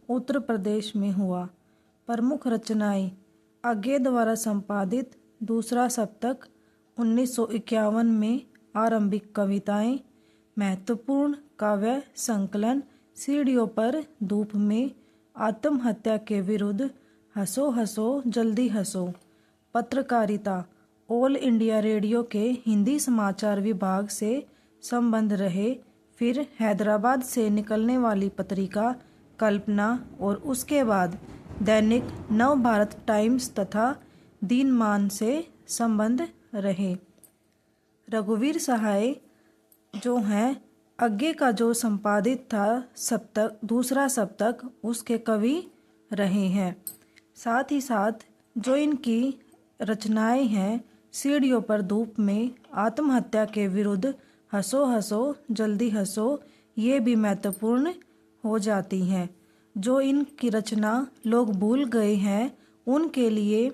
उत्तर प्रदेश में हुआ। प्रमुख रचनाएं: आगे द्वारा संपादित दूसरा सप्तक 1951 में, आरंभिक कविताएं, महत्वपूर्ण काव्य संकलन सीढ़ियों पर धूप में, आत्महत्या के विरुद्ध, हंसो हंसो जल्दी हंसो। पत्रकारिता: ऑल इंडिया रेडियो के हिंदी समाचार विभाग से संबंध रहे, फिर हैदराबाद से निकलने वाली पत्रिका कल्पना और उसके बाद दैनिक नव भारत टाइम्स तथा दिनमान से संबंध रहे। रघुवीर सहाय जो हैं, आगे का जो संपादित था सप्तक, दूसरा सप्तक, उसके कवि रहे हैं। साथ ही साथ जो इनकी रचनाएं हैं, सीढ़ियों पर धूप में, आत्महत्या के विरुद्ध, हंसो हंसो जल्दी हंसो, ये भी महत्वपूर्ण हो जाती हैं। जो इनकी रचना लोग भूल गए हैं, उनके लिए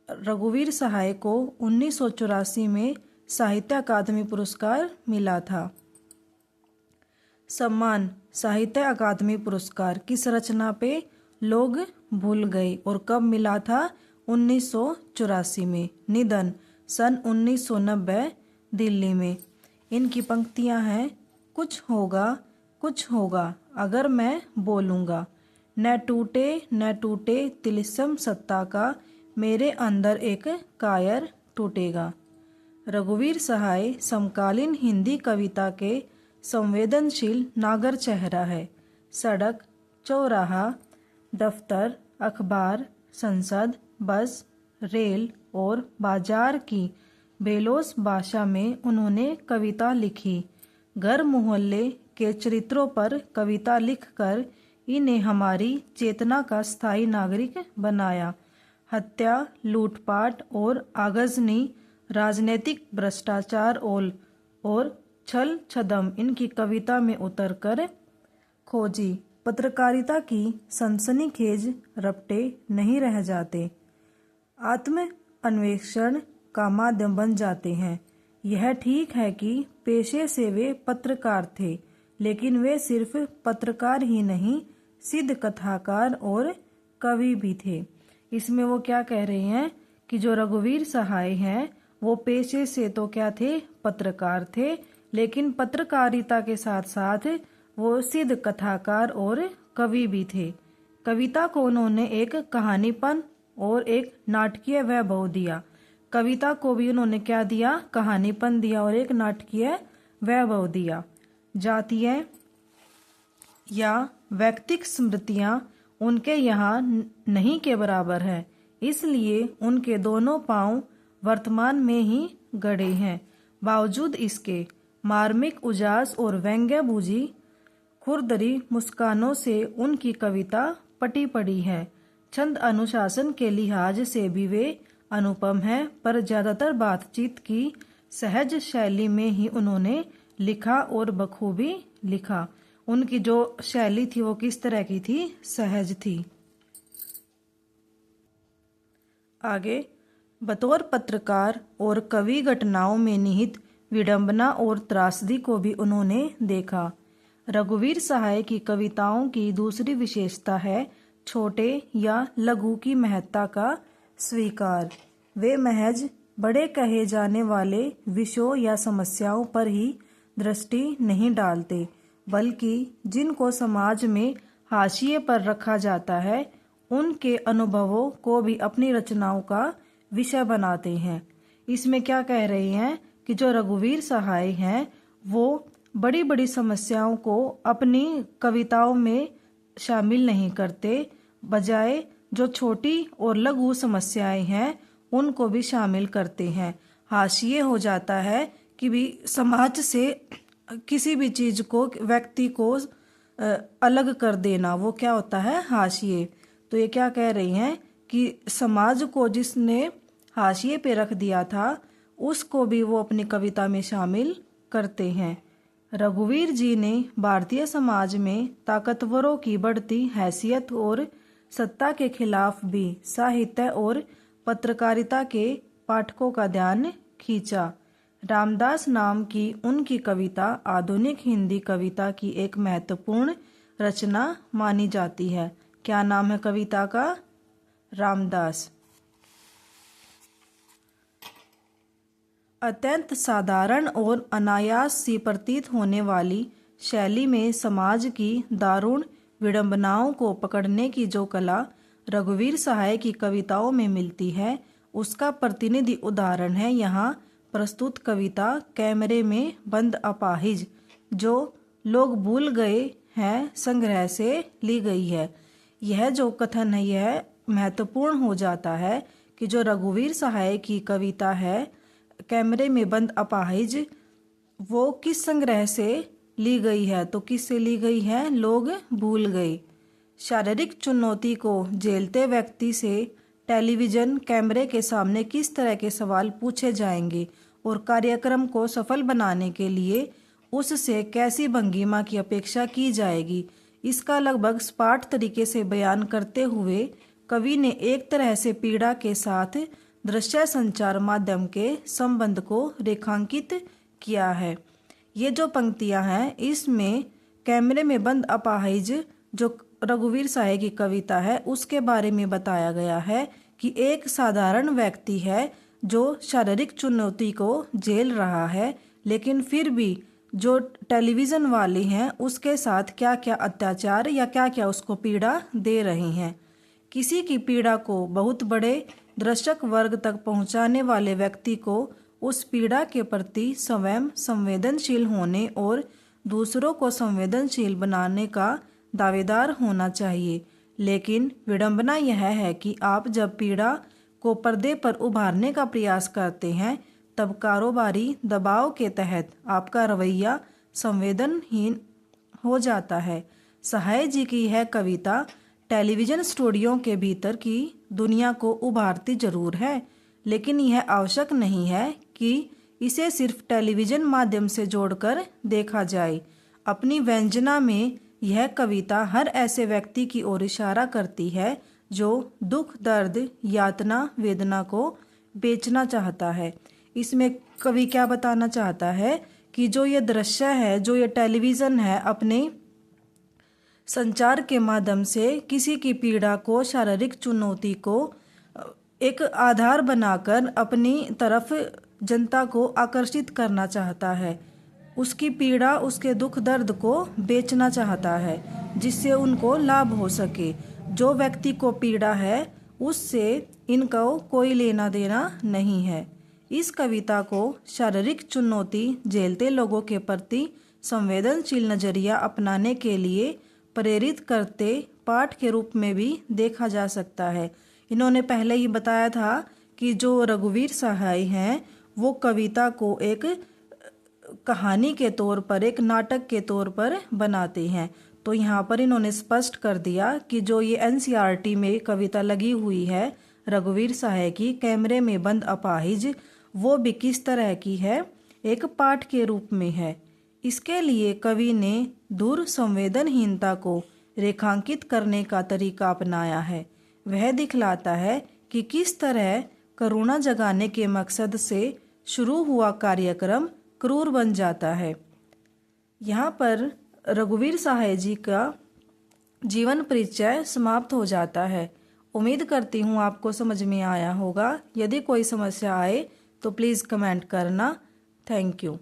रघुवीर सहाय को 1984 में साहित्य अकादमी पुरस्कार मिला था। सम्मान: साहित्य अकादमी पुरस्कार किस रचना पे लोग भूल गए और कब मिला था? 1984 में। निधन: सन 1990, दिल्ली में। इनकी पंक्तियां हैं: कुछ होगा अगर मैं बोलूँगा, न टूटे तिलिस्म सत्ता का, मेरे अंदर एक कायर टूटेगा। रघुवीर सहाय समकालीन हिंदी कविता के संवेदनशील नागर चेहरा है। सड़क, चौराहा, दफ्तर, अखबार, संसद, बस, रेल और बाजार की बेलोस भाषा में उन्होंने कविता लिखी। घर मोहल्ले के चरित्रों पर कविता लिखकर इन्हें हमारी चेतना का स्थायी नागरिक बनाया। हत्या, लूटपाट और आगजनी, राजनीतिक भ्रष्टाचार और छल छदम इनकी कविता में उतरकर खोजी। पत्रकारिता की सनसनीखेज रपटे नहीं रह जाते, आत्म अन्वेषण का माध्यम बन जाते हैं। यह ठीक है कि पेशे से वे पत्रकार थे, लेकिन वे सिर्फ पत्रकार ही नहीं, सिद्ध कथाकार और कवि भी थे। इसमें वो क्या कह रहे हैं कि जो रघुवीर सहाय हैं, वो पेशे से तो क्या थे? पत्रकार थे, लेकिन पत्रकारिता के साथ साथ वो सिद्ध कथाकार और कवि भी थे। कविता को उन्होंने एक कहानीपन और एक नाटकीय वैभव दिया। कविता को भी उन्होंने क्या दिया? कहानीपन दिया और एक नाटकीय वैभव दिया। जातीय या व्यक्तिक स्मृतियां उनके यहाँ नहीं के बराबर है, इसलिए उनके दोनों पांव वर्तमान में ही गड़े हैं। बावजूद इसके मार्मिक उजास और व्यंग्यभूजी खुरदरी मुस्कानों से उनकी कविता पटी पड़ी है। छंद अनुशासन के लिहाज से भी वे अनुपम है, पर ज्यादातर बातचीत की सहज शैली में ही उन्होंने लिखा और बखूबी लिखा। उनकी जो शैली थी वो किस तरह की थी? सहज थी। आगे, बतौर पत्रकार और कवि घटनाओं में निहित विडंबना और त्रासदी को भी उन्होंने देखा। रघुवीर सहाय की कविताओं की दूसरी विशेषता है छोटे या लघु की महत्ता का स्वीकार। वे महज बड़े कहे जाने वाले विषयों या समस्याओं पर ही दृष्टि नहीं डालते, बल्कि जिनको समाज में हाशिए पर रखा जाता है, उनके अनुभवों को भी अपनी रचनाओं का विषय बनाते हैं। इसमें क्या कह रहे हैं कि जो रघुवीर सहाय हैं, वो बड़ी बड़ी समस्याओं को अपनी कविताओं में शामिल नहीं करते, बजाय जो छोटी और लघु समस्याएं हैं उनको भी शामिल करते हैं। हाशिए हो जाता है कि भी समाज से किसी भी चीज को, व्यक्ति को अलग कर देना, वो क्या होता है? हाशिए। तो ये क्या कह रही हैं कि समाज को जिसने हाशिए पे रख दिया था, उसको भी वो अपनी कविता में शामिल करते हैं। रघुवीर जी ने भारतीय समाज में ताकतवरों की बढ़ती हैसियत और सत्ता के खिलाफ भी साहित्य और पत्रकारिता के पाठकों का ध्यान खींचा। रामदास नाम की उनकी कविता आधुनिक हिंदी कविता की एक महत्वपूर्ण रचना मानी जाती है। क्या नाम है कविता का? रामदास। अत्यंत साधारण और अनायास सी प्रतीत होने वाली शैली में समाज की दारुण विडंबनाओं को पकड़ने की जो कला रघुवीर सहाय की कविताओं में मिलती है, उसका प्रतिनिधि उदाहरण है यहाँ प्रस्तुत कविता कैमरे में बंद अपाहिज, जो लोग भूल गए हैं संग्रह से ली गई है। यह जो कथन है यह महत्वपूर्ण हो जाता है कि जो रघुवीर सहाय की कविता है कैमरे में बंद अपाहिज, वो किस संग्रह से ली गई है? तो किससे ली गई है? लोग भूल गए। शारीरिक चुनौती को झेलते व्यक्ति से टेलीविजन कैमरे के सामने किस तरह के सवाल पूछे जाएंगे और कार्यक्रम को सफल बनाने के लिए उससे कैसी भंगिमा की अपेक्षा की जाएगी, इसका लगभग सपाट तरीके से बयान करते हुए कवि ने एक तरह से पीड़ा के साथ दृश्य संचार माध्यम के संबंध को रेखांकित किया है। ये जो पंक्तियां हैं इसमें कैमरे में बंद अपाहिज जो रघुवीर सहाय की कविता है उसके बारे में बताया गया है कि एक साधारण व्यक्ति है जो शारीरिक चुनौती को झेल रहा है, लेकिन फिर भी जो टेलीविज़न वाले हैं उसके साथ क्या क्या अत्याचार या क्या क्या उसको पीड़ा दे रहे हैं। किसी की पीड़ा को बहुत बड़े दर्शक वर्ग तक पहुंचाने वाले व्यक्ति को उस पीड़ा के प्रति स्वयं संवेदनशील होने और दूसरों को संवेदनशील बनाने का दावेदार होना चाहिए। लेकिन विडंबना यह है कि आप जब पीड़ा को पर्दे पर उभारने का प्रयास करते हैं तब कारोबारी दबाव के तहत आपका रवैया संवेदनहीन हो जाता है। सहाय जी की यह कविता टेलीविज़न स्टूडियो के भीतर की दुनिया को उभारती जरूर है, लेकिन यह आवश्यक नहीं है कि इसे सिर्फ टेलीविज़न माध्यम से जोड़कर देखा जाए। अपनी व्यंजना में यह कविता हर ऐसे व्यक्ति की ओर इशारा करती है जो दुख, दर्द, यातना, वेदना को बेचना चाहता है। इसमें कवि क्या बताना चाहता है कि जो ये दृश्य है, जो ये टेलीविज़न है, अपने संचार के माध्यम से किसी की पीड़ा को, शारीरिक चुनौती को एक आधार बनाकर अपनी तरफ जनता को आकर्षित करना चाहता है। उसकी पीड़ा, उसके दुख दर्द को बेचना चाहता है जिससे उनको लाभ हो सके। जो व्यक्ति को पीड़ा है उससे इनको कोई लेना देना नहीं है। इस कविता को शारीरिक चुनौती झेलते लोगों के प्रति संवेदनशील नजरिया अपनाने के लिए प्रेरित करते पाठ के रूप में भी देखा जा सकता है। इन्होंने पहले ही बताया था कि जो रघुवीर सहाय हैं वो कविता को एक कहानी के तौर पर, एक नाटक के तौर पर बनाते हैं। तो यहाँ पर इन्होंने स्पष्ट कर दिया कि जो ये एनसीईआरटी में कविता लगी हुई है रघुवीर सहाय की कैमरे में बंद अपाहिज, वो भी किस तरह की है, एक पाठ के रूप में है। इसके लिए कवि ने दूर संवेदनहीनता को रेखांकित करने का तरीका अपनाया है। वह दिखलाता है कि किस तरह करुणा जगाने के मकसद से शुरू हुआ कार्यक्रम क्रूर बन जाता है। यहाँ पर रघुवीर सहाय जी का जीवन परिचय समाप्त हो जाता है। उम्मीद करती हूँ आपको समझ में आया होगा। यदि कोई समस्या आए तो प्लीज़ कमेंट करना। Thank you.